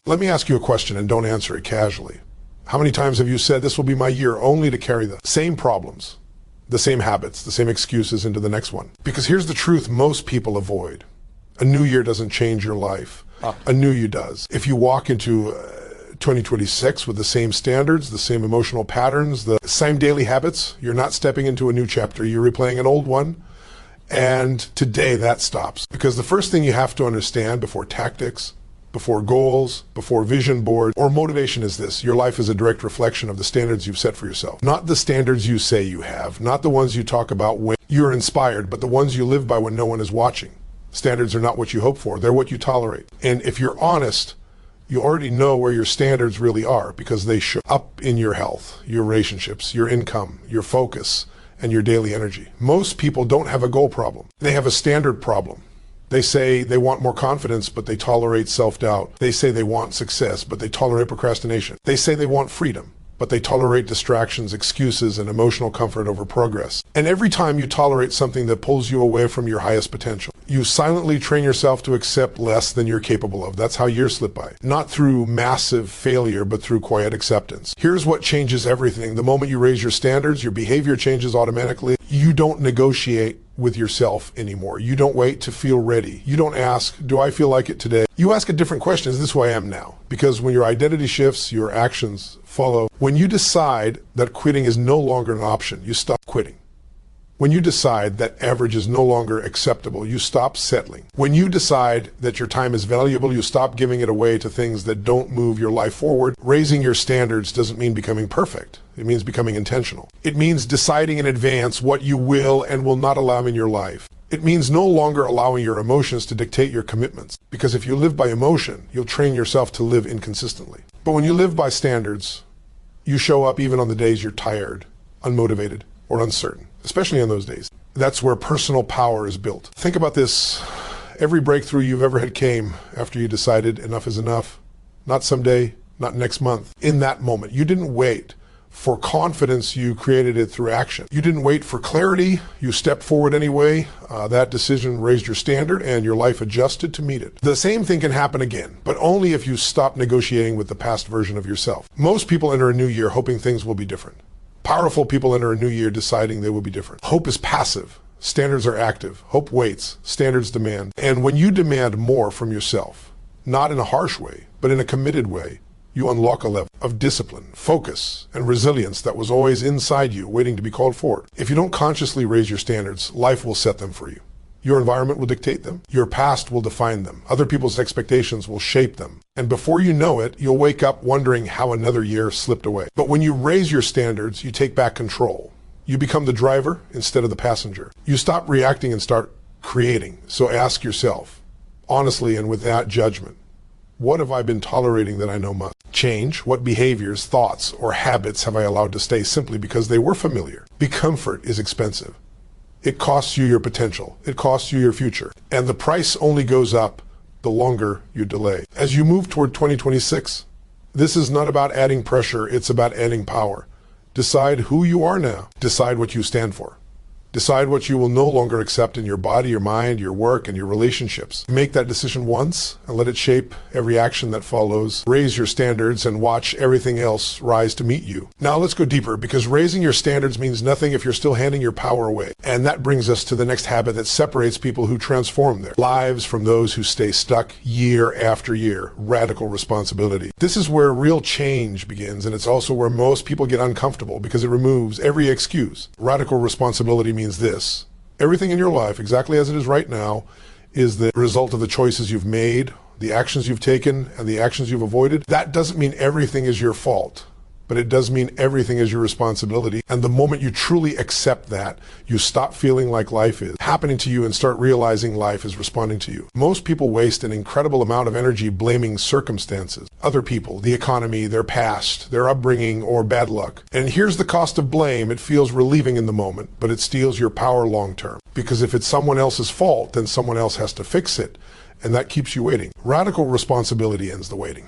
Let me ask you a question and don't answer it casually. How many times have you said this will be my year only to carry the same problems, the same habits, the same excuses into the next one? Because here's the truth most people avoid. A new year doesn't change your life. A new you does. If you walk into 2026 with the same standards, the same emotional patterns, the same daily habits, you're not stepping into a new chapter. You're replaying an old one. And today that stops. Because the first thing you have to understand before tactics, before goals, before vision board, or motivation is this: your life is a direct reflection of the standards you've set for yourself. Not the standards you say you have, not the ones you talk about when you're inspired, but the ones you live by when no one is watching. Standards are not what you hope for, they're what you tolerate. And if you're honest, you already know where your standards really are because they show up in your health, your relationships, your income, your focus, and your daily energy. Most people don't have a goal problem. They have a standard problem. They say they want more confidence, but they tolerate self-doubt. They say they want success, but they tolerate procrastination. They say they want freedom, but they tolerate distractions, excuses, and emotional comfort over progress. And every time you tolerate something that pulls you away from your highest potential, you silently train yourself to accept less than you're capable of. That's how years slip by. Not through massive failure, but through quiet acceptance. Here's what changes everything. The moment you raise your standards, your behavior changes automatically. You don't negotiate with yourself anymore. You don't wait to feel ready. You don't ask, do I feel like it today? You ask a different question, is this who I am now? Because when your identity shifts, your actions follow. When you decide that quitting is no longer an option, you stop quitting. When you decide that average is no longer acceptable, you stop settling. When you decide that your time is valuable, you stop giving it away to things that don't move your life forward. Raising your standards doesn't mean becoming perfect. It means becoming intentional. It means deciding in advance what you will and will not allow in your life. It means no longer allowing your emotions to dictate your commitments. Because if you live by emotion, you'll train yourself to live inconsistently. But when you live by standards, you show up even on the days you're tired, unmotivated, or uncertain. Especially in those days. That's where personal power is built. Think about this. Every breakthrough you've ever had came after you decided enough is enough. Not someday, not next month. In that moment. You didn't wait for confidence, you created it through action. You didn't wait for clarity, you stepped forward anyway. That decision raised your standard and your life adjusted to meet it. The same thing can happen again, but only if you stop negotiating with the past version of yourself. Most people enter a new year hoping things will be different. Powerful people enter a new year deciding they will be different. Hope is passive. Standards are active. Hope waits. Standards demand. And when you demand more from yourself, not in a harsh way, but in a committed way, you unlock a level of discipline, focus, and resilience that was always inside you, waiting to be called forward. If you don't consciously raise your standards, life will set them for you. Your environment will dictate them. Your past will define them. Other people's expectations will shape them. And before you know it, you'll wake up wondering how another year slipped away. But when you raise your standards, you take back control. You become the driver instead of the passenger. You stop reacting and start creating. So ask yourself, honestly and without judgment, what have I been tolerating that I know must change? What behaviors, thoughts, or habits have I allowed to stay simply because they were familiar? Comfort is expensive. It costs you your potential. It costs you your future. And the price only goes up the longer you delay. As you move toward 2026, this is not about adding pressure, it's about adding power. Decide who you are now. Decide what you stand for. Decide what you will no longer accept in your body, your mind, your work, and your relationships. Make that decision once and let it shape every action that follows. Raise your standards and watch everything else rise to meet you. Now let's go deeper, because raising your standards means nothing if you're still handing your power away. And that brings us to the next habit that separates people who transform their lives from those who stay stuck year after year: radical responsibility. This is where real change begins, and it's also where most people get uncomfortable because it removes every excuse. Radical responsibility means this: everything in your life, exactly as it is right now, is the result of the choices you've made, the actions you've taken, and the actions you've avoided. That doesn't mean everything is your fault, but it does mean everything is your responsibility. And the moment you truly accept that, you stop feeling like life is happening to you and start realizing life is responding to you. Most people waste an incredible amount of energy blaming circumstances, other people, the economy, their past, their upbringing, or bad luck. And here's the cost of blame. It feels relieving in the moment, but it steals your power long term. Because if it's someone else's fault, then someone else has to fix it, and that keeps you waiting. Radical responsibility ends the waiting.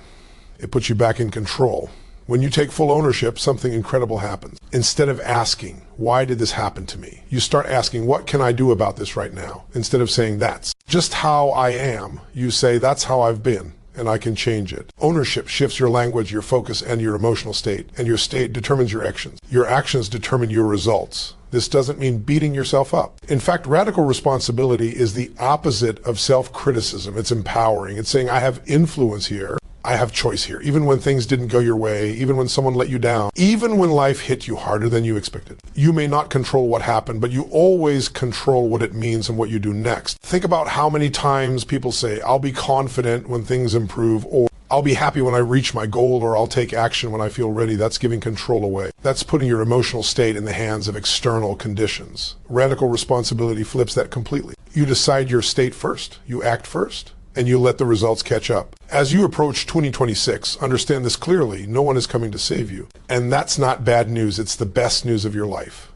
It puts you back in control. When you take full ownership, something incredible happens. Instead of asking, why did this happen to me? You start asking, what can I do about this right now? Instead of saying, that's just how I am, you say, that's how I've been, and I can change it. Ownership shifts your language, your focus, and your emotional state, and your state determines your actions. Your actions determine your results. This doesn't mean beating yourself up. In fact, radical responsibility is the opposite of self-criticism. It's empowering. It's saying, I have influence here. I have choice here. Even when things didn't go your way, even when someone let you down, even when life hit you harder than you expected. You may not control what happened, but you always control what it means and what you do next. Think about how many times people say, I'll be confident when things improve, or I'll be happy when I reach my goal, or I'll take action when I feel ready. That's giving control away. That's putting your emotional state in the hands of external conditions. Radical responsibility flips that completely. You decide your state first. You act first, and you let the results catch up. As you approach 2026, understand this clearly. No one is coming to save you. And that's not bad news. It's the best news of your life,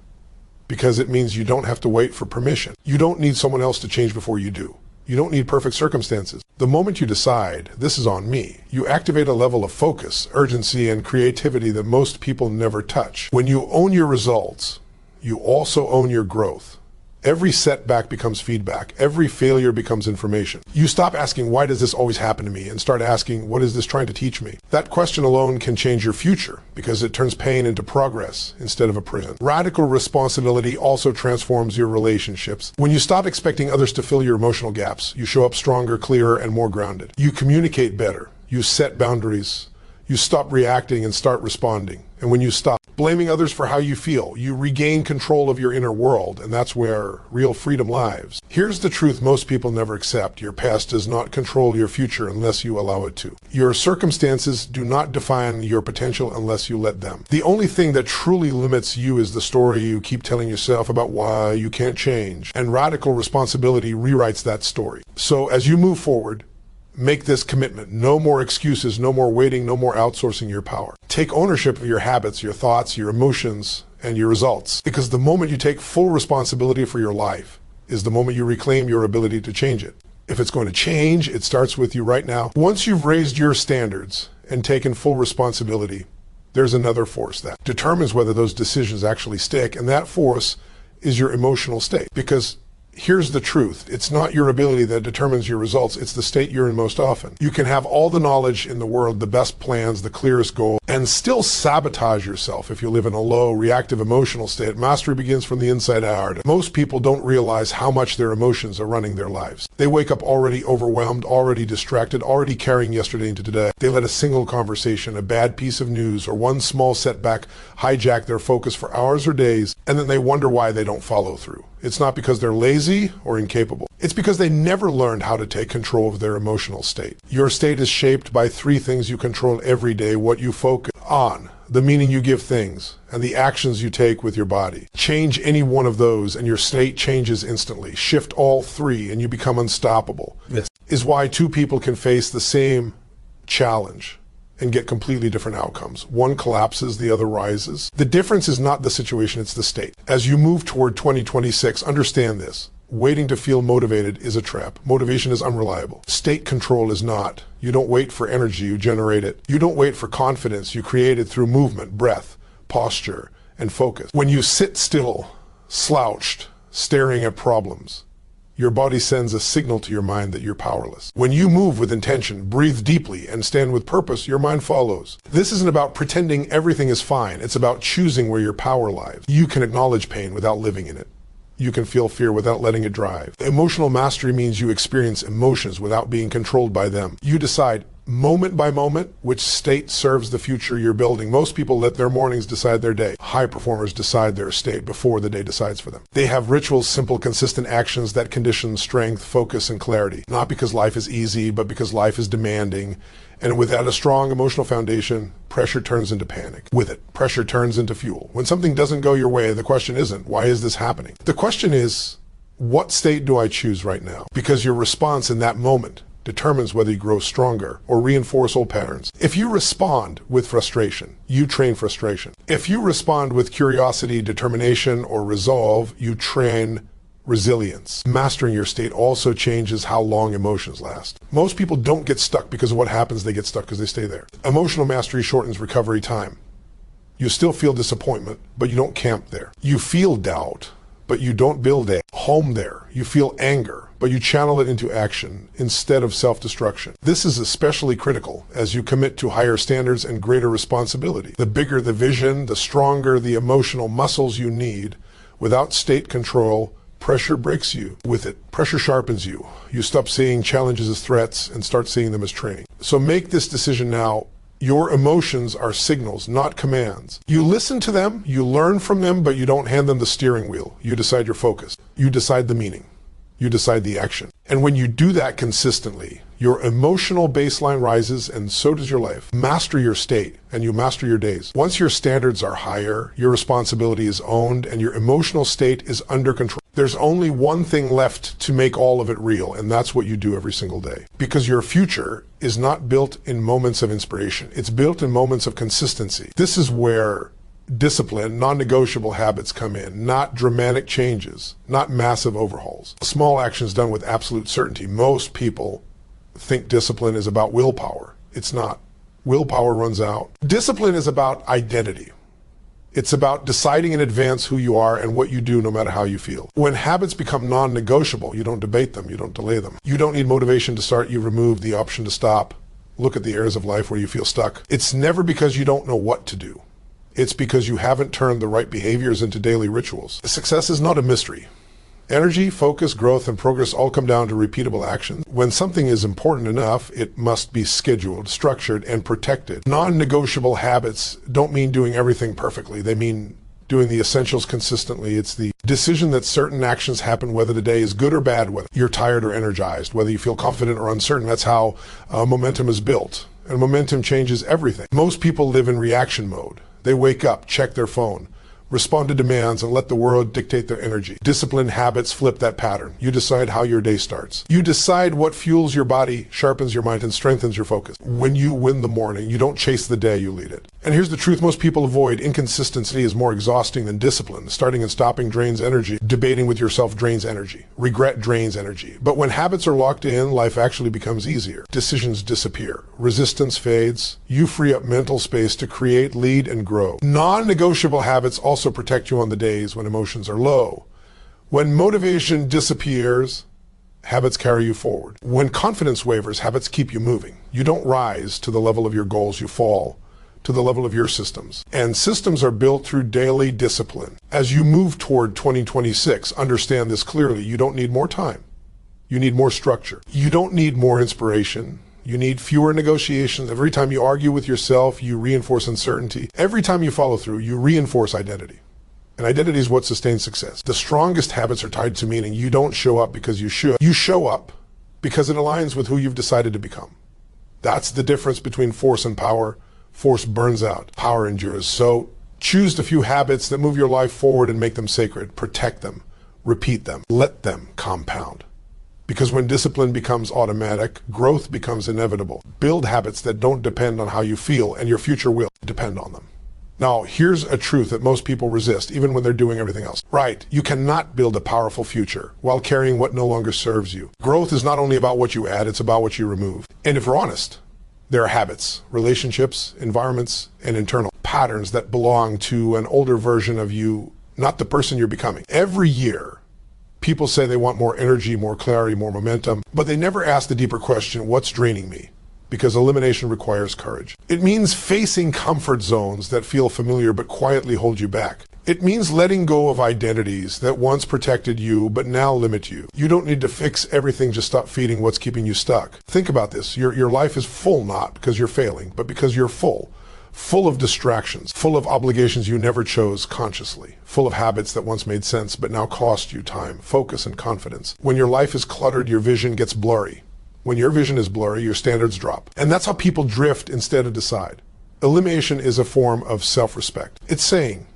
because it means you don't have to wait for permission. You don't need someone else to change before you do. You don't need perfect circumstances. The moment you decide, this is on me, you activate a level of focus, urgency, and creativity that most people never touch. When you own your results, you also own your growth. Every setback becomes feedback. Every failure becomes information. You stop asking, why does this always happen to me? And start asking, what is this trying to teach me? That question alone can change your future, because it turns pain into progress instead of a prison. Radical responsibility also transforms your relationships. When you stop expecting others to fill your emotional gaps, you show up stronger, clearer, and more grounded. You communicate better. You set boundaries. You stop reacting and start responding. And when you stop blaming others for how you feel, you regain control of your inner world, and that's where real freedom lies. Here's the truth most people never accept. Your past does not control your future unless you allow it to. Your circumstances do not define your potential unless you let them. The only thing that truly limits you is the story you keep telling yourself about why you can't change. And radical responsibility rewrites that story. So as you move forward, make this commitment. No more excuses, no more waiting, no more outsourcing your power. Take ownership of your habits, your thoughts, your emotions, and your results. Because the moment you take full responsibility for your life is the moment you reclaim your ability to change it. If it's going to change, it starts with you right now. Once you've raised your standards and taken full responsibility, there's another force that determines whether those decisions actually stick, and that force is your emotional state. Because here's the truth. It's not your ability that determines your results. It's the state you're in most often. You can have all the knowledge in the world, the best plans, the clearest goal, and still sabotage yourself if you live in a low, reactive emotional state. Mastery begins from the inside out. Most people don't realize how much their emotions are running their lives. They wake up already overwhelmed, already distracted, already carrying yesterday into today. They let a single conversation, a bad piece of news, or one small setback hijack their focus for hours or days, and then they wonder why they don't follow through. It's not because they're lazy or incapable. It's because they never learned how to take control of their emotional state. Your state is shaped by three things you control every day: what you focus on, the meaning you give things, and the actions you take with your body. Change any one of those and your state changes instantly. Shift all three and you become unstoppable. This is why two people can face the same challenge and get completely different outcomes. One collapses, the other rises. The difference is not the situation, it's the state. As you move toward 2026, understand this. Waiting to feel motivated is a trap. Motivation is unreliable. State control is not. You don't wait for energy, you generate it. You don't wait for confidence, you create it through movement, breath, posture, and focus. When you sit still, slouched, staring at problems, your body sends a signal to your mind that you're powerless. When you move with intention, breathe deeply, and stand with purpose, your mind follows. This isn't about pretending everything is fine. It's about choosing where your power lies. You can acknowledge pain without living in it. You can feel fear without letting it drive. Emotional mastery means you experience emotions without being controlled by them. You decide moment by moment which state serves the future you're building. Most people let their mornings decide their day. High performers decide their state before the day decides for them. They have rituals, simple, consistent actions that condition strength, focus, and clarity. Not because life is easy, but because life is demanding. And without a strong emotional foundation, pressure turns into panic. With it, pressure turns into fuel. When something doesn't go your way, the question isn't, why is this happening? The question is, what state do I choose right now? Because your response in that moment determines whether you grow stronger or reinforce old patterns. If you respond with frustration, you train frustration. If you respond with curiosity, determination, or resolve, you train resilience. Mastering your state also changes how long emotions last. Most people don't get stuck because of what happens, they get stuck because they stay there. Emotional mastery shortens recovery time. You still feel disappointment, but you don't camp there. You feel doubt, but you don't build a home there. You feel anger, but but you channel it into action instead of self-destruction. This is especially critical as you commit to higher standards and greater responsibility. The bigger the vision, the stronger the emotional muscles you need. Without state control, pressure breaks you. With it, pressure sharpens you. You stop seeing challenges as threats and start seeing them as training. So make this decision now. Your emotions are signals, not commands. You listen to them, you learn from them, but you don't hand them the steering wheel. You decide your focus. You decide the meaning. You decide the action. And when you do that consistently, your emotional baseline rises and so does your life. Master your state and you master your days. Once your standards are higher, your responsibility is owned and your emotional state is under control. There's only one thing left to make all of it real, and that's what you do every single day. Because your future is not built in moments of inspiration. It's built in moments of consistency. This is where discipline, non-negotiable habits come in, not dramatic changes, not massive overhauls. Small actions done with absolute certainty. Most people think discipline is about willpower. It's not. Willpower runs out. Discipline is about identity. It's about deciding in advance who you are and what you do no matter how you feel. When habits become non-negotiable, you don't debate them, you don't delay them. You don't need motivation to start, you remove the option to stop. Look at the areas of life where you feel stuck. It's never because you don't know what to do. It's because you haven't turned the right behaviors into daily rituals. Success is not a mystery. Energy, focus, growth, and progress all come down to repeatable action. When something is important enough, it must be scheduled, structured, and protected. Non-negotiable habits don't mean doing everything perfectly. They mean doing the essentials consistently. It's the decision that certain actions happen whether the day is good or bad, whether you're tired or energized, whether you feel confident or uncertain. That's how momentum is built. And momentum changes everything. Most people live in reaction mode. They wake up, check their phone, respond to demands, and let the world dictate their energy. Disciplined habits flip that pattern. You decide how your day starts. You decide what fuels your body, sharpens your mind, and strengthens your focus. When you win the morning, you don't chase the day, you lead it. And here's the truth most people avoid. Inconsistency is more exhausting than discipline. Starting and stopping drains energy. Debating with yourself drains energy. Regret drains energy. But when habits are locked in, life actually becomes easier. Decisions disappear. Resistance fades. You free up mental space to create, lead, and grow. Non-negotiable habits also protect you on the days when emotions are low. When motivation disappears, habits carry you forward. When confidence wavers, habits keep you moving. You don't rise to the level of your goals, you fall to the level of your systems. And systems are built through daily discipline. As you move toward 2026, understand this clearly. You don't need more time. You need more structure. You don't need more inspiration. You need fewer negotiations. Every time you argue with yourself, you reinforce uncertainty. Every time you follow through, you reinforce identity. And identity is what sustains success. The strongest habits are tied to meaning. You don't show up because you should. You show up because it aligns with who you've decided to become. That's the difference between force and power. Force burns out. Power endures. So choose the few habits that move your life forward and make them sacred. Protect them. Repeat them. Let them compound. Because when discipline becomes automatic, growth becomes inevitable. Build habits that don't depend on how you feel, and your future will depend on them. Now, here's a truth that most people resist, even when they're doing everything else. Right, you cannot build a powerful future while carrying what no longer serves you. Growth is not only about what you add, it's about what you remove. And if we're honest, there are habits, relationships, environments, and internal patterns that belong to an older version of you, not the person you're becoming. Every year, people say they want more energy, more clarity, more momentum, but they never ask the deeper question, what's draining me? Because elimination requires courage. It means facing comfort zones that feel familiar but quietly hold you back. It means letting go of identities that once protected you but now limit you. You don't need to fix everything, just stop feeding what's keeping you stuck. Think about this. Your life is full not because you're failing, but because you're full. Full of distractions, full of obligations you never chose consciously, full of habits that once made sense but now cost you time, focus, and confidence. When your life is cluttered, your vision gets blurry. When your vision is blurry, your standards drop. And that's how people drift instead of decide. Elimination is a form of self-respect. It's saying,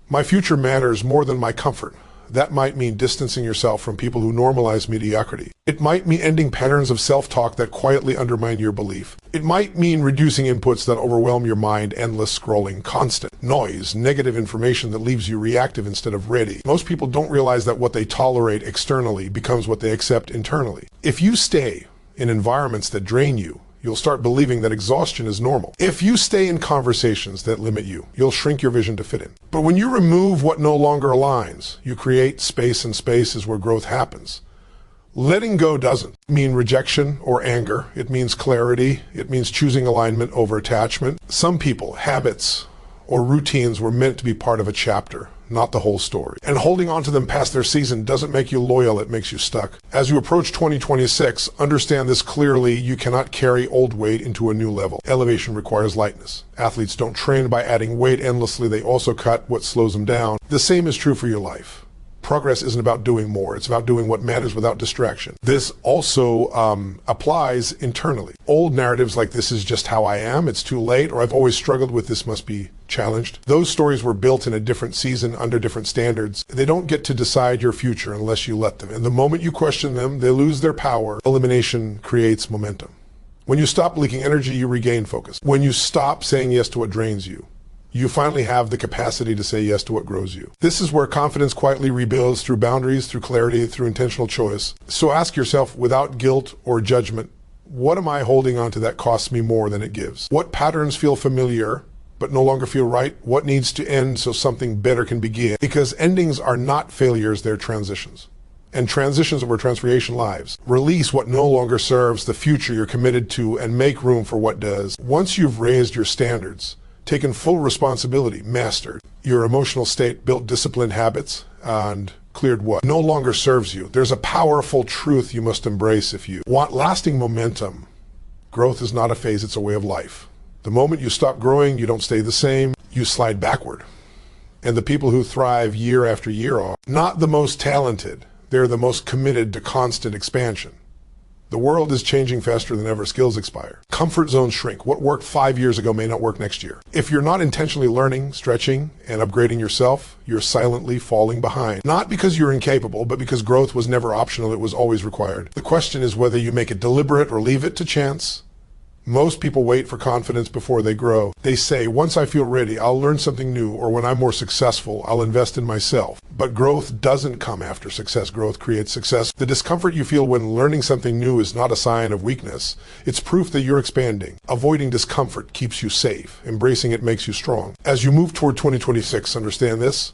my future matters more than my comfort. That might mean distancing yourself from people who normalize mediocrity. It might mean ending patterns of self-talk that quietly undermine your belief. It might mean reducing inputs that overwhelm your mind, endless scrolling, constant noise, negative information that leaves you reactive instead of ready. Most people don't realize that what they tolerate externally becomes what they accept internally. If you stay in environments that drain you, you'll start believing that exhaustion is normal. If you stay in conversations that limit you, you'll shrink your vision to fit in. But when you remove what no longer aligns, you create space, and space is where growth happens. Letting go doesn't mean rejection or anger. It means clarity. It means choosing alignment over attachment. Some people, habits, or routines were meant to be part of a chapter, not the whole story. And holding on to them past their season doesn't make you loyal, it makes you stuck. As you approach 2026, understand this clearly: you cannot carry old weight into a new level. Elevation requires lightness. Athletes don't train by adding weight endlessly, they also cut what slows them down. The same is true for your life. Progress isn't about doing more, it's about doing what matters without distraction. This also applies internally. Old narratives like "this is just how I am, it's too late," or "I've always struggled with this, must be challenged." Those stories were built in a different season under different standards. They don't get to decide your future unless you let them. And the moment you question them, they lose their power. Elimination creates momentum. When you stop leaking energy, you regain focus. When you stop saying yes to what drains you, you finally have the capacity to say yes to what grows you. This is where confidence quietly rebuilds, through boundaries, through clarity, through intentional choice. So ask yourself, without guilt or judgment, what am I holding on to that costs me more than it gives? What patterns feel familiar but no longer feel right? What needs to end so something better can begin? Because endings are not failures, they're transitions. And transitions are where transformation lives. Release what no longer serves the future you're committed to, and make room for what does. Once you've raised your standards, taken full responsibility, mastered your emotional state, built disciplined habits, and cleared what no longer serves you, there's a powerful truth you must embrace if you want lasting momentum. Growth is not a phase, it's a way of life. The moment you stop growing, you don't stay the same, you slide backward. And the people who thrive year after year are not the most talented, they're the most committed to constant expansion. The world is changing faster than ever. Skills expire. Comfort zones shrink. What worked 5 years ago may not work next year. If you're not intentionally learning, stretching, and upgrading yourself, you're silently falling behind. Not because you're incapable, but because growth was never optional, it was always required. The question is whether you make it deliberate or leave it to chance. Most people wait for confidence before they grow. They say, once I feel ready, I'll learn something new, or when I'm more successful, I'll invest in myself. But growth doesn't come after success. Growth creates success. The discomfort you feel when learning something new is not a sign of weakness. It's proof that you're expanding. Avoiding discomfort keeps you safe. Embracing it makes you strong. As you move toward 2026, understand this: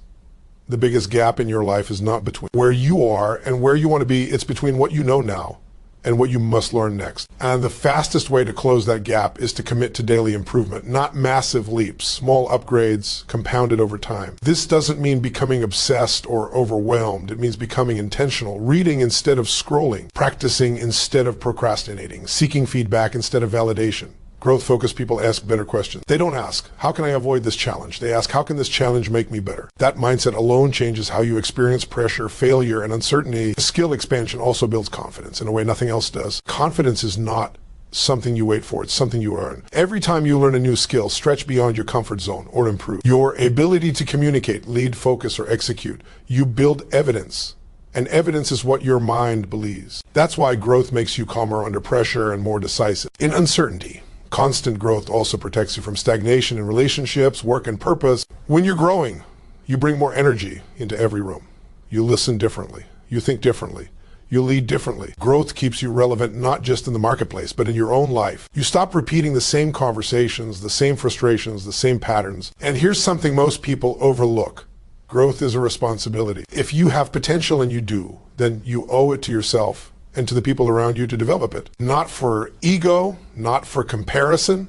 the biggest gap in your life is not between where you are and where you want to be. It's between what you know now and what you must learn next. And the fastest way to close that gap is to commit to daily improvement, not massive leaps, small upgrades compounded over time. This doesn't mean becoming obsessed or overwhelmed. It means becoming intentional, reading instead of scrolling, practicing instead of procrastinating, seeking feedback instead of validation. Growth-focused people ask better questions. They don't ask, how can I avoid this challenge? They ask, how can this challenge make me better? That mindset alone changes how you experience pressure, failure, and uncertainty. Skill expansion also builds confidence in a way nothing else does. Confidence is not something you wait for, it's something you earn. Every time you learn a new skill, stretch beyond your comfort zone or improve your ability to communicate, lead, focus, or execute, you build evidence. And evidence is what your mind believes. That's why growth makes you calmer under pressure and more decisive in uncertainty. Constant growth also protects you from stagnation in relationships, work, and purpose. When you're growing, you bring more energy into every room. You listen differently. You think differently. You lead differently. Growth keeps you relevant not just in the marketplace, but in your own life. You stop repeating the same conversations, the same frustrations, the same patterns. And here's something most people overlook. Growth is a responsibility. If you have potential, and you do, then you owe it to yourself and to the people around you to develop it. Not for ego, not for comparison,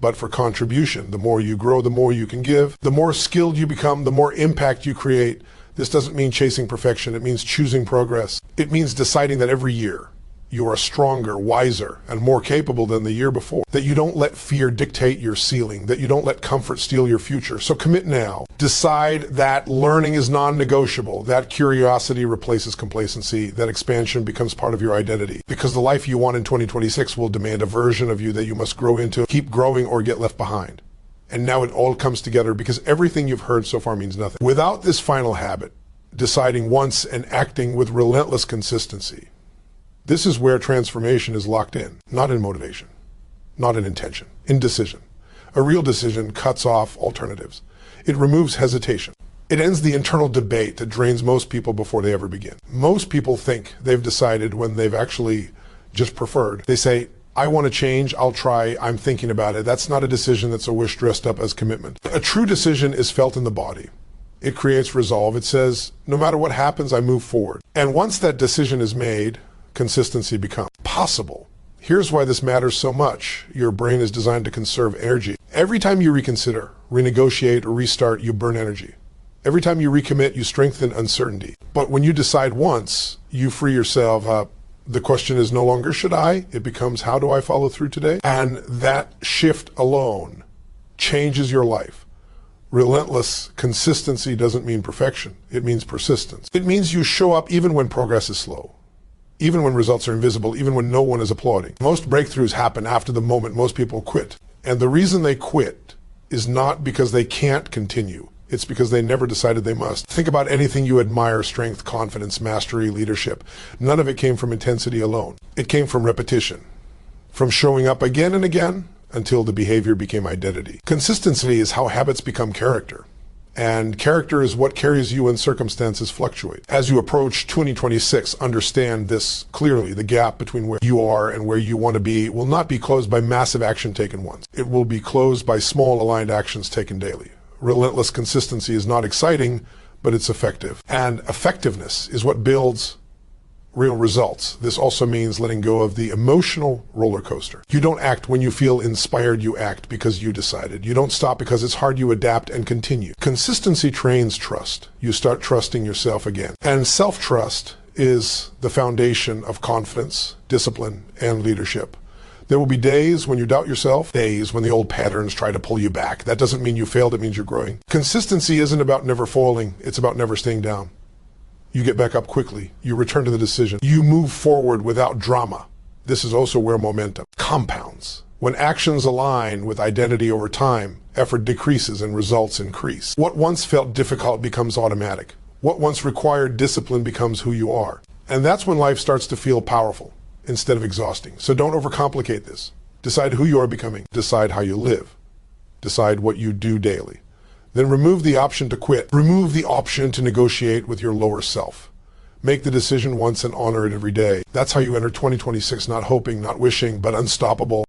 but for contribution. The more you grow, the more you can give. The more skilled you become, the more impact you create. This doesn't mean chasing perfection. It means choosing progress. It means deciding that every year you are stronger, wiser, and more capable than the year before. That you don't let fear dictate your ceiling. That you don't let comfort steal your future. So commit now. Decide that learning is non-negotiable. That curiosity replaces complacency. That expansion becomes part of your identity. Because the life you want in 2026 will demand a version of you that you must grow into. Keep growing or get left behind. And now it all comes together, because everything you've heard so far means nothing without this final habit, deciding once and acting with relentless consistency. This is where transformation is locked in, not in motivation, not in intention, in decision. A real decision cuts off alternatives. It removes hesitation. It ends the internal debate that drains most people before they ever begin. Most people think they've decided when they've actually just preferred. They say, I want to change, I'll try, I'm thinking about it. That's not a decision, that's a wish dressed up as commitment. A true decision is felt in the body. It creates resolve. It says, no matter what happens, I move forward. And once that decision is made, consistency becomes possible. Here's why this matters so much. Your brain is designed to conserve energy. Every time you reconsider, renegotiate, or restart, you burn energy. Every time you recommit, you strengthen uncertainty. But when you decide once, you free yourself up. The question is no longer should I, it becomes how do I follow through today? And that shift alone changes your life. Relentless consistency doesn't mean perfection, it means persistence. It means you show up even when progress is slow, even when results are invisible, even when no one is applauding. Most breakthroughs happen after the moment most people quit. And the reason they quit is not because they can't continue. It's because they never decided they must. Think about anything you admire: strength, confidence, mastery, leadership. None of it came from intensity alone. It came from repetition, from showing up again and again until the behavior became identity. Consistency is how habits become character. And character is what carries you when circumstances fluctuate. As you approach 2026, understand this clearly. The gap between where you are and where you want to be will not be closed by massive action taken once. It will be closed by small aligned actions taken daily. Relentless consistency is not exciting, but it's effective. And effectiveness is what builds real results. This also means letting go of the emotional roller coaster. You don't act when you feel inspired, you act because you decided. You don't stop because it's hard, you adapt and continue. Consistency trains trust. You start trusting yourself again. And self-trust is the foundation of confidence, discipline, and leadership. There will be days when you doubt yourself, days when the old patterns try to pull you back. That doesn't mean you failed, it means you're growing. Consistency isn't about never falling, it's about never staying down. You get back up quickly, you return to the decision, you move forward without drama. This is also where momentum compounds. When actions align with identity over time, effort decreases and results increase. What once felt difficult becomes automatic. What once required discipline becomes who you are. And that's when life starts to feel powerful instead of exhausting. So don't overcomplicate this. Decide who you are becoming. Decide how you live. Decide what you do daily. Then remove the option to quit. Remove the option to negotiate with your lower self. Make the decision once and honor it every day. That's how you enter 2026, not hoping, not wishing, but unstoppable.